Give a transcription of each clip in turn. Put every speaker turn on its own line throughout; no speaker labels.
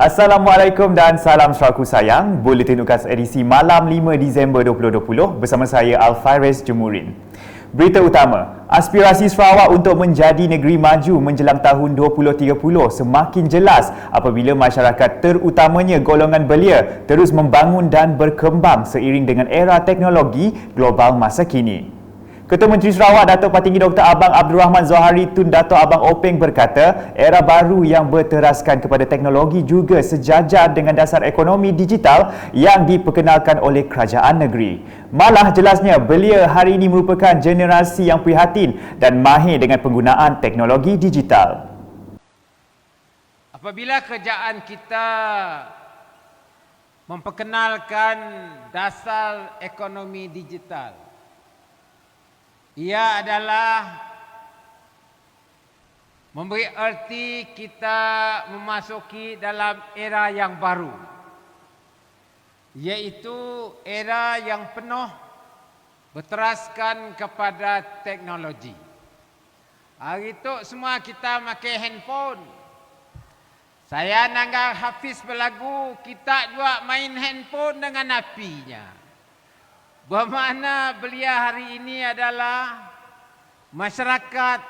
Assalamualaikum dan salam Sarawakku sayang. Buletin UKAS edisi malam 5 Disember 2020 bersama saya Alfairez Jemurin. Berita utama, aspirasi Sarawak untuk menjadi negeri maju menjelang tahun 2030 semakin jelas apabila masyarakat terutamanya golongan belia terus membangun dan berkembang seiring dengan era teknologi global masa kini. Ketua Menteri Sarawak Datuk Patinggi Dr. Abang Abdul Rahman Zohari Tun Dato' Abang Openg berkata, era baru yang berteraskan kepada teknologi juga sejajar dengan dasar ekonomi digital yang diperkenalkan oleh kerajaan negeri. Malah jelasnya belia hari ini merupakan generasi yang prihatin dan mahir dengan penggunaan teknologi digital.
Apabila kerajaan kita memperkenalkan dasar ekonomi digital, ia adalah memberi erti kita memasuki dalam era yang baru, iaitu era yang penuh berteraskan kepada teknologi. Hari itu semua kita pakai handphone. Saya nanggar Hafiz berlagu, kita juga main handphone dengan apinya. Bermakna belia hari ini adalah masyarakat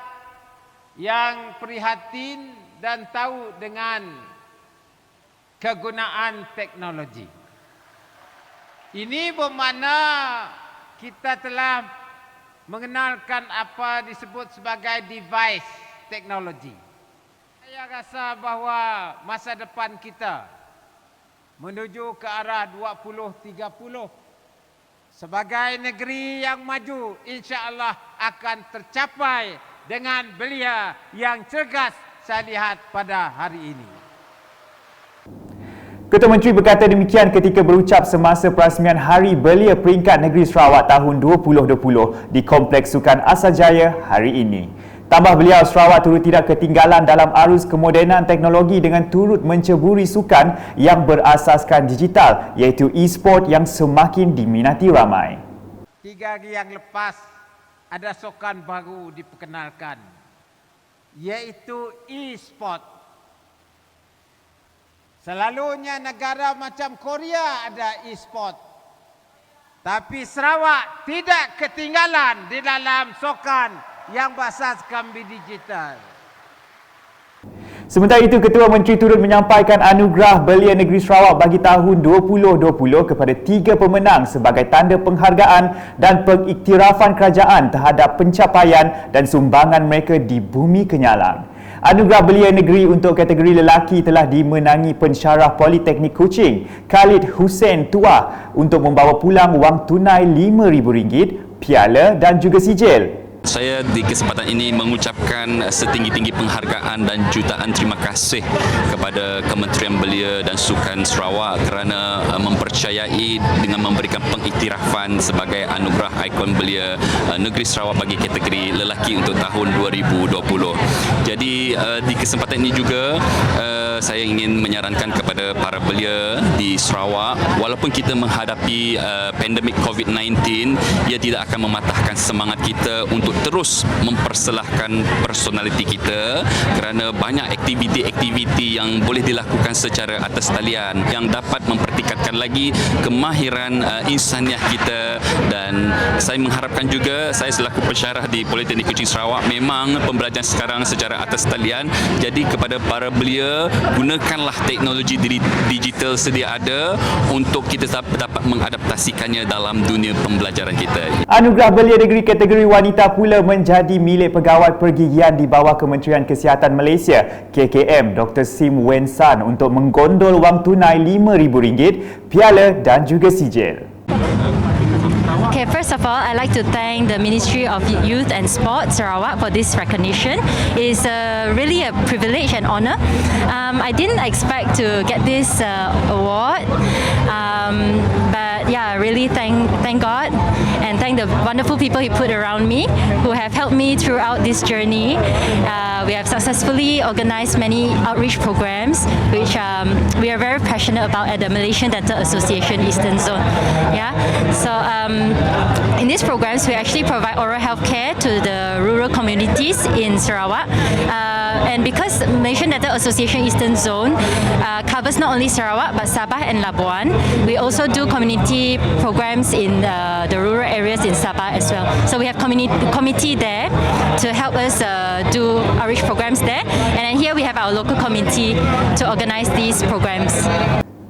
yang prihatin dan tahu dengan kegunaan teknologi. Ini bermakna kita telah mengenalkan apa disebut sebagai device teknologi. Saya rasa bahawa masa depan kita menuju ke arah 2030 sebagai negeri yang maju, insya-Allah akan tercapai dengan belia yang cergas saya lihat pada hari ini.
Ketua Menteri berkata demikian ketika berucap semasa perasmian Hari Belia Peringkat Negeri Sarawak tahun 2020 di Kompleks Sukan Asajaya hari ini. Tambah beliau, Sarawak turut tidak ketinggalan dalam arus kemodenan teknologi dengan turut menceburi sukan yang berasaskan digital iaitu e-sport yang semakin diminati ramai.
3 hari yang lepas ada sukan baru diperkenalkan iaitu e-sport. Selalunya negara macam Korea ada e-sport. Tapi Sarawak tidak ketinggalan di dalam sukan yang berasaskan digital.
Sementara itu, Ketua Menteri turut menyampaikan anugerah Belia Negeri Sarawak bagi tahun 2020 kepada 3 pemenang sebagai tanda penghargaan dan pengiktirafan kerajaan terhadap pencapaian dan sumbangan mereka di Bumi Kenyalang. Anugerah Belia Negeri untuk kategori lelaki telah dimenangi pensyarah Politeknik Kuching, Khalid Hussein Tuah, untuk membawa pulang wang tunai RM5,000, piala dan juga sijil.
Saya di kesempatan ini mengucapkan setinggi-tinggi penghargaan dan jutaan terima kasih kepada Kementerian Belia dan Sukan Sarawak kerana mempercayai dengan memberikan pengiktirafan sebagai anugerah ikon belia Negeri Sarawak bagi kategori lelaki untuk tahun 2020. Jadi di kesempatan ini juga saya ingin menyarankan kepada para belia di Sarawak, walaupun kita menghadapi pandemik COVID-19, ia tidak akan mematahkan semangat kita untuk terus memperselahkan personaliti kita kerana banyak aktiviti-aktiviti yang boleh dilakukan secara atas talian yang dapat mempertingkatkan lagi kemahiran insaniah kita. Dan saya mengharapkan juga, saya selaku pensyarah di Politeknik Kuching Sarawak, memang pembelajaran sekarang secara atas talian, jadi kepada para belia, gunakanlah teknologi digital sedia ada untuk kita dapat mengadaptasikannya dalam dunia pembelajaran kita.
Anugerah Belia Negeri kategori wanita pula menjadi milik Pegawai Pergigian di bawah Kementerian Kesihatan Malaysia KKM Dr. Sim Wen San untuk menggondol wang tunai RM5,000, piala dan juga sijil.
Okay, first of all, I'd like to thank the Ministry of Youth and Sport Sarawak for this recognition. It's really a privilege and honor. I didn't expect to get this award, but yeah, really thank God and thank the wonderful people He put around me who have helped me throughout this journey. We have successfully organised many outreach programs, which we are very passionate about at the Malaysian Dental Association Eastern Zone. Yeah, so in these programs, we actually provide oral health care to the rural communities in Sarawak. And because Malaysian Dental Association Eastern Zone covers not only Sarawak but Sabah and Labuan, we also do community programs in the rural areas in Sabah as well. So we have committee there to help us do outreach programs there. And then here we have our local committee to organize these programs.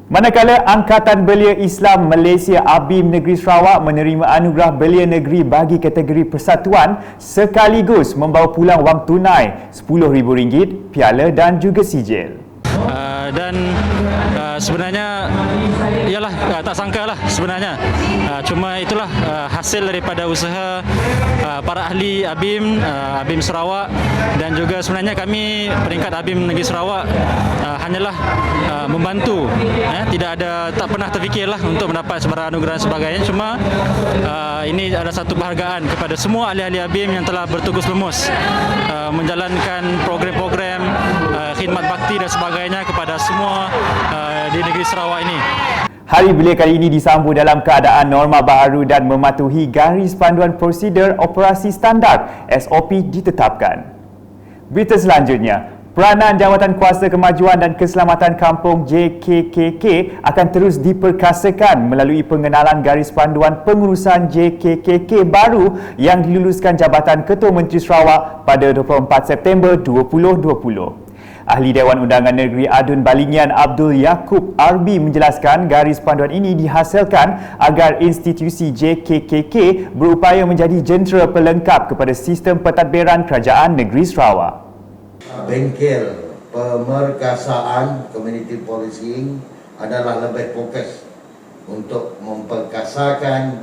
Manakala Angkatan Belia Islam Malaysia ABIM Negeri Sarawak menerima anugerah Belia Negeri bagi kategori persatuan sekaligus membawa pulang wang tunai RM10,000, piala dan juga sijil.
Sebenarnya ialah tak sangka lah sebenarnya, cuma itulah hasil daripada usaha para ahli ABIM, ABIM Sarawak, dan juga sebenarnya kami peringkat ABIM Negeri Sarawak hanyalah membantu, tak pernah terfikirlah untuk mendapat sebarang anugerah dan sebagainya. Cuma ini ada satu penghargaan kepada semua ahli-ahli ABIM yang telah bertugas lumus menjalankan program-program khidmat bakti dan sebagainya kepada semua di negeri Sarawak ini.
Hari Belia kali ini disambut dalam keadaan norma baharu dan mematuhi garis panduan prosedur operasi standard SOP ditetapkan. Berita selanjutnya, peranan Jawatan Kuasa Kemajuan dan Keselamatan Kampung JKKK akan terus diperkasakan melalui pengenalan garis panduan pengurusan JKKK baru yang diluluskan Jabatan Ketua Menteri Sarawak pada 24 September 2020. Ahli Dewan Undangan Negeri Adun Balingian Abdul Yaakob Arbi menjelaskan garis panduan ini dihasilkan agar institusi JKKK berupaya menjadi jentera pelengkap kepada sistem pentadbiran Kerajaan Negeri Sarawak.
Bengkel pemerkasaan community policing adalah lebih fokus untuk memperkasakan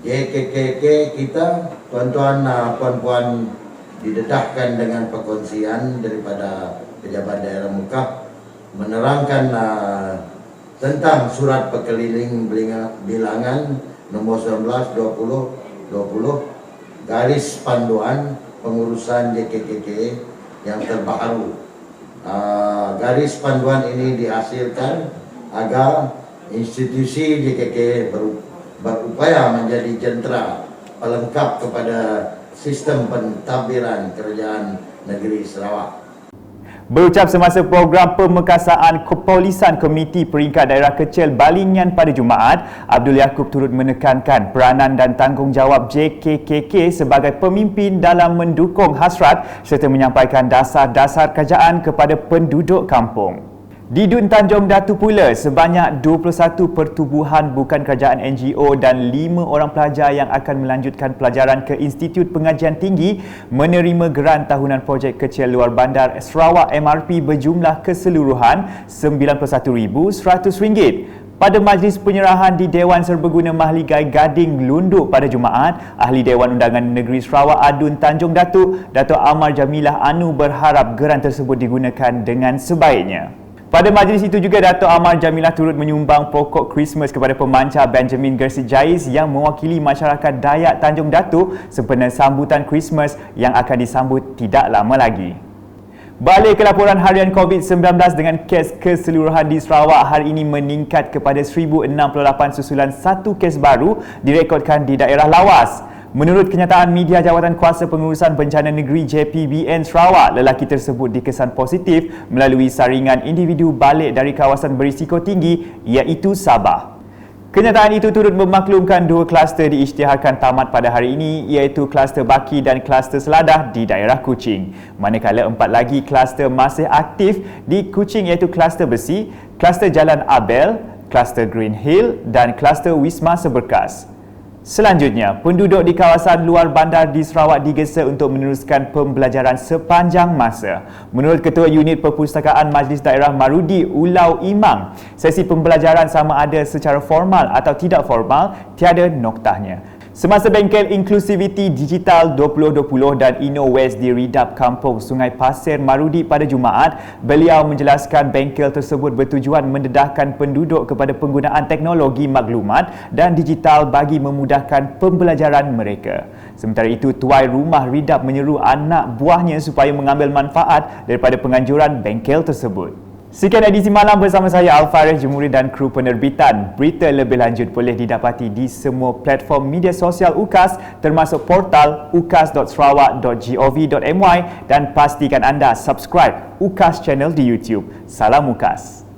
JKKK kita. Tuan-tuan, puan-puan, didedahkan dengan perkongsian daripada pejabat daerah Mekah menerangkan tentang surat perkeliling bilangan nombor 19/2020 garis panduan pengurusan JKKK yang terbaru. Garis panduan ini dihasilkan agar institusi JKKK berupaya menjadi jentera pelengkap kepada sistem pentadbiran Kerajaan Negeri Sarawak.
Berucap semasa program pemekasaan kepolisan Komiti Peringkat Daerah Kecil Balingian pada Jumaat, Abdul Yaakob turut menekankan peranan dan tanggungjawab JKKK sebagai pemimpin dalam mendukung hasrat serta menyampaikan dasar-dasar kerajaan kepada penduduk kampung. Di Dun Tanjung Datu pula, sebanyak 21 pertubuhan bukan kerajaan NGO dan 5 orang pelajar yang akan melanjutkan pelajaran ke Institut Pengajian Tinggi menerima geran tahunan projek kecil luar bandar Sarawak MRP berjumlah keseluruhan RM91,100. Pada majlis penyerahan di Dewan Serbaguna Mahligai Gading Lunduk pada Jumaat, Ahli Dewan Undangan Negeri Sarawak Adun Tanjung Datuk, Datuk Amar Jamilah Anu berharap geran tersebut digunakan dengan sebaiknya. Pada majlis itu juga, Datuk Amar Jamilah turut menyumbang pokok Christmas kepada pemancar Benjamin Gersit Jais yang mewakili masyarakat Dayak Tanjung Datuk sempena sambutan Christmas yang akan disambut tidak lama lagi. Balik ke laporan harian COVID-19 dengan kes keseluruhan di Sarawak hari ini meningkat kepada 1,068 susulan 1 kes baru direkodkan di daerah lawas. Menurut kenyataan media Jawatan Kuasa Pengurusan Bencana Negeri JPBN Sarawak, lelaki tersebut dikesan positif melalui saringan individu balik dari kawasan berisiko tinggi iaitu Sabah. Kenyataan itu turut memaklumkan 2 kluster diisytiharkan tamat pada hari ini iaitu kluster Baki dan kluster Seladah di daerah Kuching. Manakala 4 lagi kluster masih aktif di Kuching iaitu kluster Besi, kluster Jalan Abel, kluster Green Hill dan kluster Wisma Seberkas. Selanjutnya, penduduk di kawasan luar bandar di Sarawak digesa untuk meneruskan pembelajaran sepanjang masa. Menurut Ketua Unit Perpustakaan Majlis Daerah Marudi Ulau Imang, sesi pembelajaran sama ada secara formal atau tidak formal tiada noktahnya. Semasa Bengkel Inklusiviti Digital 2020 dan InnoWest di Ridap Kampung Sungai Pasir Marudi pada Jumaat, beliau menjelaskan bengkel tersebut bertujuan mendedahkan penduduk kepada penggunaan teknologi maklumat dan digital bagi memudahkan pembelajaran mereka. Sementara itu, tuai rumah Ridap menyeru anak buahnya supaya mengambil manfaat daripada penganjuran bengkel tersebut. Sekian edisi malam bersama saya Al-Faris Jemurin dan kru penerbitan. Berita lebih lanjut boleh didapati di semua platform media sosial UKAS termasuk portal ukas.sarawak.gov.my dan pastikan anda subscribe UKAS channel di YouTube. Salam UKAS.